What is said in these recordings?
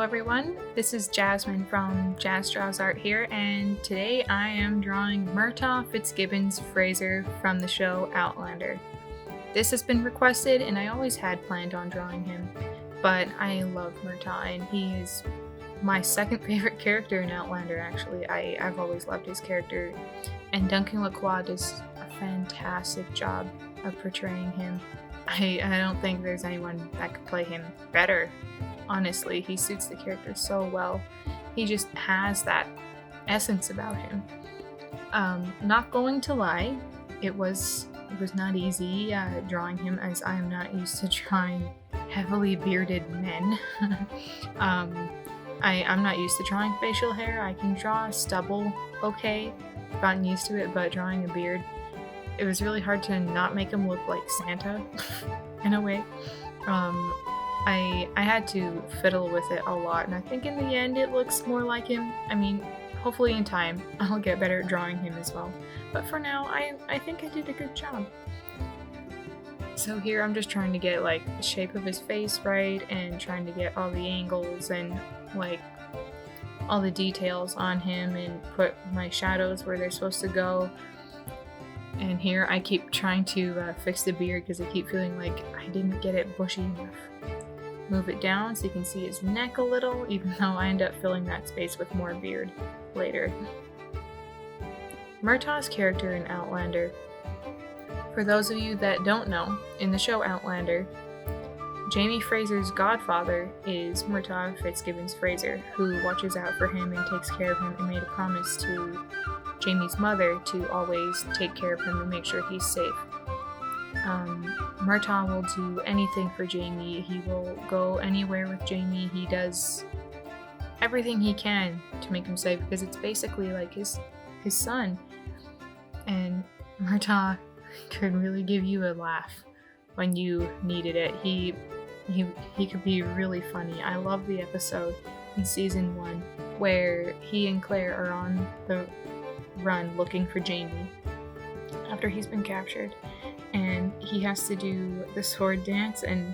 Hello everyone, this is Jasmine from Jazz Draws Art here, and today I am drawing Murtagh Fitzgibbons Fraser from the show Outlander. This has been requested and I always had planned on drawing him, but I love Murtagh and he is my second favorite character in Outlander actually. I've always loved his character, and Duncan Lacroix does a fantastic job of portraying him. I don't think there's anyone that could play him better. Honestly, he suits the character so well. He just has that essence about him. Not going to lie, it was not easy drawing him, as I am not used to drawing heavily bearded men. I'm not used to drawing facial hair. I can draw stubble okay, gotten used to it, but drawing a beard, it was really hard to not make him look like Santa in a way. I had to fiddle with it a lot, and I think in the end it looks more like him. I mean, hopefully in time I'll get better at drawing him as well. But for now, I think I did a good job. So here I'm just trying to get like the shape of his face right, and trying to get all the angles and like all the details on him, and put my shadows where they're supposed to go. And here I keep trying to fix the beard because I keep feeling like I didn't get it bushy enough. Move it down so you can see his neck a little, even though I end up filling that space with more beard later. Murtagh's character in Outlander. For those of you that don't know, in the show Outlander, Jamie Fraser's godfather is Murtagh Fitzgibbons Fraser, who watches out for him and takes care of him, and made a promise to Jamie's mother to always take care of him and make sure he's safe. Murtagh will do anything for Jamie. He will go anywhere with Jamie. He does everything he can to make him safe, because it's basically like his son. And Murtagh could really give you a laugh when you needed it. He could be really funny. I love the episode in season 1 where he and Claire are on the run looking for Jamie after he's been captured, and he has to do the sword dance, and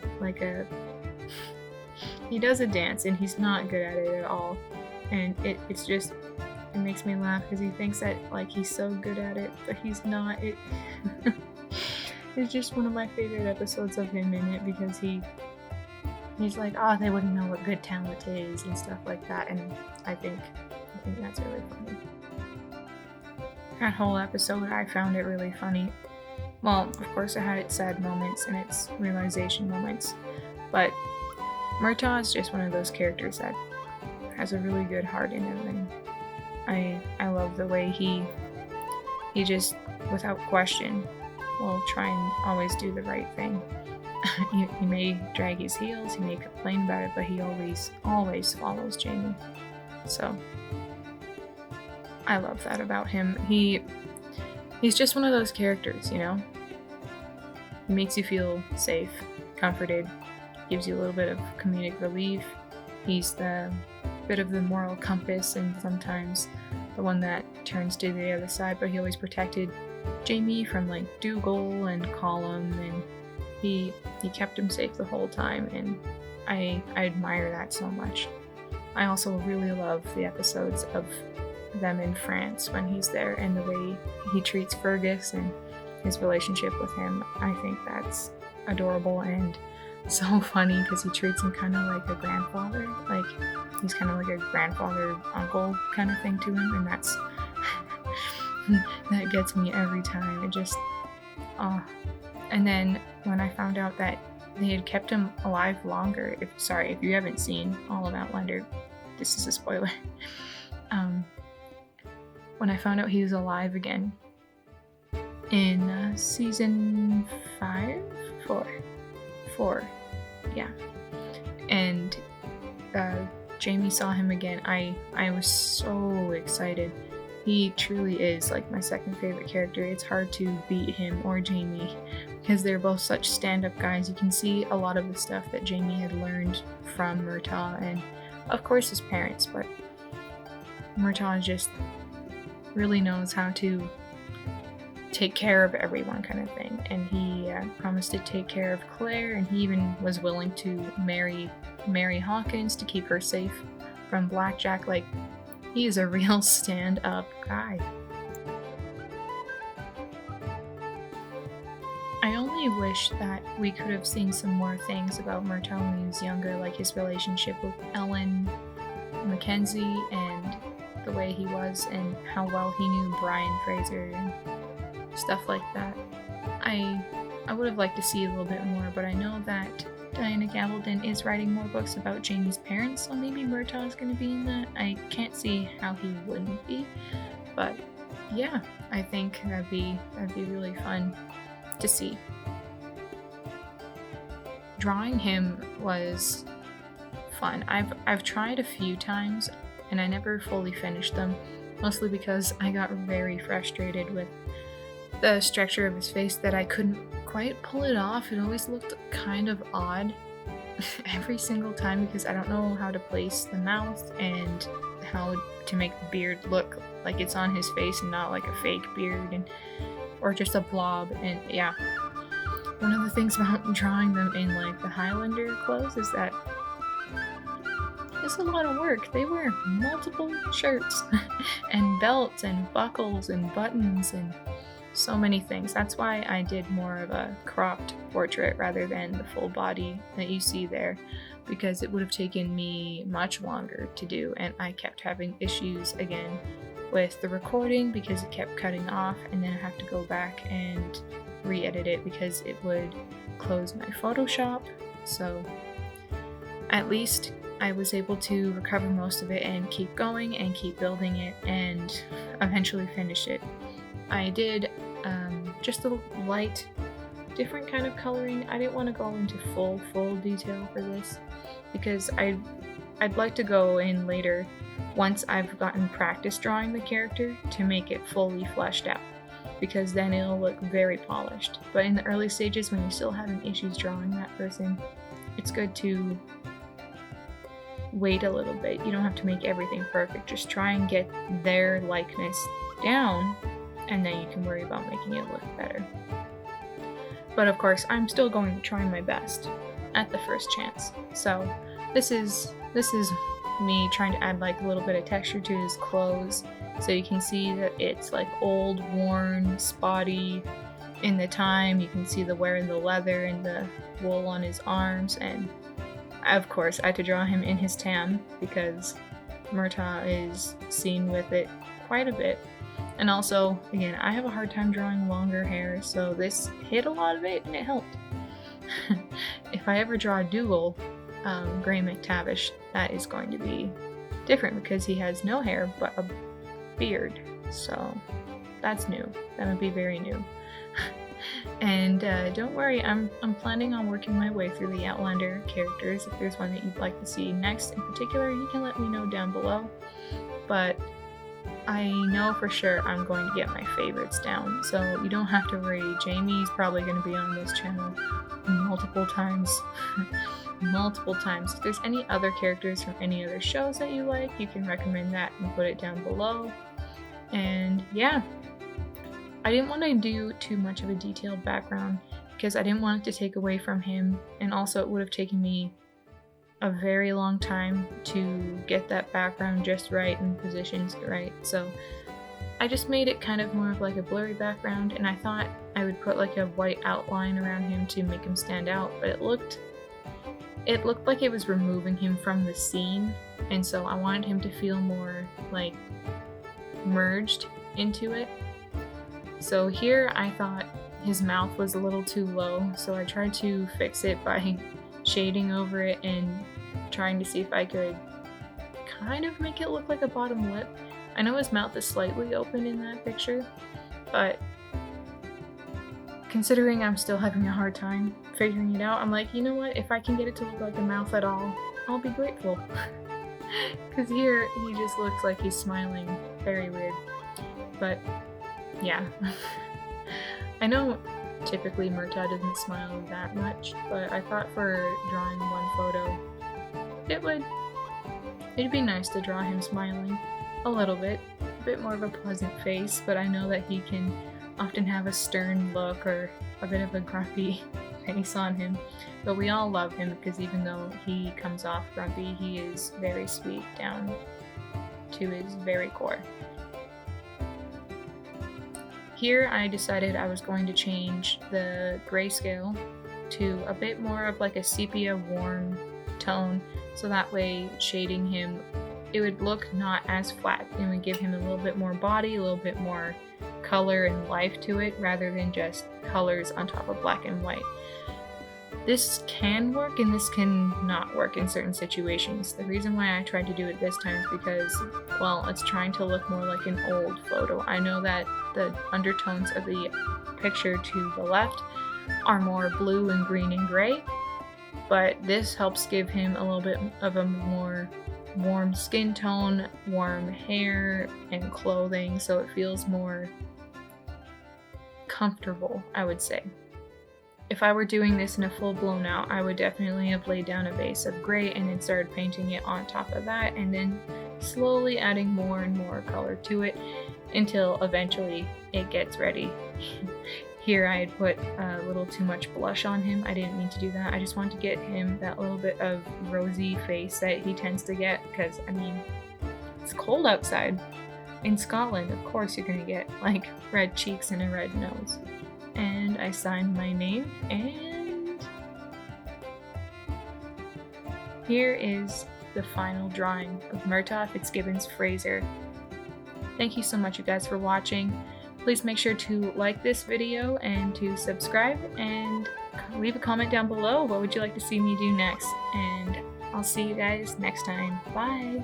he does a dance and he's not good at it at all, and it makes me laugh because he thinks that like he's so good at it, but he's not. It's just one of my favorite episodes of him in it, because he's like, they wouldn't know what good talent is and stuff like that, and I think that's really funny. That whole episode, I found it really funny. Well, of course it had its sad moments and its realization moments, but Murtagh is just one of those characters that has a really good heart in him, and I love the way he just, without question, will try and always do the right thing. He may drag his heels, he may complain about it, but he always follows Jamie. So I love that about him. He's just one of those characters, you know? He makes you feel safe, comforted, gives you a little bit of comedic relief. He's the bit of the moral compass, and sometimes the one that turns to the other side, but he always protected Jamie from like Dougal and Colum, and he kept him safe the whole time, and I admire that so much. I also really love the episodes of them in France when he's there, and the way he treats Fergus and his relationship with him. I think that's adorable and so funny, because he treats him kind of like a grandfather. Like, he's kind of like a grandfather uncle kind of thing to him, and that's that gets me every time. It just and then when I found out that they had kept him alive longer, if you haven't seen all of Outlander, this is a spoiler. When I found out he was alive again in season 4, yeah, and Jamie saw him again, I was so excited. He truly is like my second favorite character. It's hard to beat him or Jamie, because they're both such stand-up guys. You can see a lot of the stuff that Jamie had learned from Murtagh, and of course his parents, but Murtagh just really knows how to take care of everyone kind of thing, and he promised to take care of Claire, and he even was willing to marry Mary Hawkins to keep her safe from Blackjack. Like, he is a real stand-up guy. I only wish that we could have seen some more things about Murtagh when he was younger, like his relationship with Ellen Mackenzie and the way he was and how well he knew Brian Fraser and stuff like that. I would have liked to see a little bit more, but I know that Diana Gabaldon is writing more books about Jamie's parents, so maybe Murtagh is going to be in that. I can't see how he wouldn't be, but yeah, I think that'd be really fun to see. Drawing him was fun. I've tried a few times and I never fully finished them, mostly because I got very frustrated with the structure of his face that I couldn't quite pull it off. It always looked kind of odd every single time because I don't know how to place the mouth and how to make the beard look like it's on his face and not like a fake beard or just a blob. And yeah, one of the things about drawing them in like the Highlander clothes is that it's a lot of work. They wear multiple shirts and belts and buckles and buttons and so many things. That's why I did more of a cropped portrait rather than the full body that you see there, because it would have taken me much longer to do, and I kept having issues again with the recording because it kept cutting off, and then I have to go back and re-edit it because it would close my Photoshop. So at least I was able to recover most of it and keep going and keep building it and eventually finish it. I did just a light, different kind of coloring. I didn't want to go into full detail for this because I'd like to go in later once I've gotten practice drawing the character to make it fully fleshed out, because then it'll look very polished. But in the early stages when you're still having issues drawing that person, it's good to wait a little bit. You don't have to make everything perfect. Just try and get their likeness down, and then you can worry about making it look better. But of course, I'm still going to try my best at the first chance. So this is me trying to add like a little bit of texture to his clothes, so you can see that it's like old, worn, spotty in the time. You can see the wear in the leather and the wool on his arms, and of course I had to draw him in his tam because Murtagh is seen with it quite a bit. And also, again, I have a hard time drawing longer hair, so this hit a lot of it and it helped. If I ever draw Dougal, Graham McTavish, that is going to be different because he has no hair but a beard, so that's new. That would be very new. And don't worry, I'm planning on working my way through the Outlander characters. If there's one that you'd like to see next in particular, you can let me know down below. But I know for sure I'm going to get my favorites down, so you don't have to worry. Jamie's probably going to be on this channel multiple times. Multiple times. If there's any other characters from any other shows that you like, you can recommend that and put it down below. And yeah, I didn't want to do too much of a detailed background because I didn't want it to take away from him, and also it would have taken me a very long time to get that background just right and positions right. So I just made it kind of more of like a blurry background, and I thought I would put like a white outline around him to make him stand out, but it looked like it was removing him from the scene, and so I wanted him to feel more like merged into it. So here I thought his mouth was a little too low, so I tried to fix it by shading over it and trying to see if I could kind of make it look like a bottom lip. I know his mouth is slightly open in that picture, but considering I'm still having a hard time figuring it out, I'm like, you know what, if I can get it to look like a mouth at all, I'll be grateful. Because here he just looks like he's smiling very weird. But yeah. I know typically Murtagh doesn't smile that much, but I thought for drawing one photo, it'd be nice to draw him smiling a little bit, a bit more of a pleasant face, but I know that he can often have a stern look or a bit of a grumpy face on him. But we all love him because even though he comes off grumpy, he is very sweet down to his very core. Here I decided I was going to change the grayscale to a bit more of like a sepia warm tone, so that way shading him, it would look not as flat and would give him a little bit more body, a little bit more color and life to it rather than just colors on top of black and white. This can work and this can not work in certain situations. The reason why I tried to do it this time is because, well, it's trying to look more like an old photo. I know that the undertones of the picture to the left are more blue and green and gray, but this helps give him a little bit of a more warm skin tone, warm hair and clothing, so it feels more comfortable, I would say. If I were doing this in a full blown out, I would definitely have laid down a base of gray and then started painting it on top of that, and then slowly adding more and more color to it until eventually it gets ready. Here I had put a little too much blush on him. I didn't mean to do that. I just wanted to get him that little bit of rosy face that he tends to get because, I mean, it's cold outside. In Scotland, of course you're gonna get like red cheeks and a red nose. And I signed my name, and here is the final drawing of Murtagh Fitzgibbons Fraser. Thank you so much, you guys, for watching. Please make sure to like this video and to subscribe, and leave a comment down below. What would you like to see me do next? And I'll see you guys next time. Bye!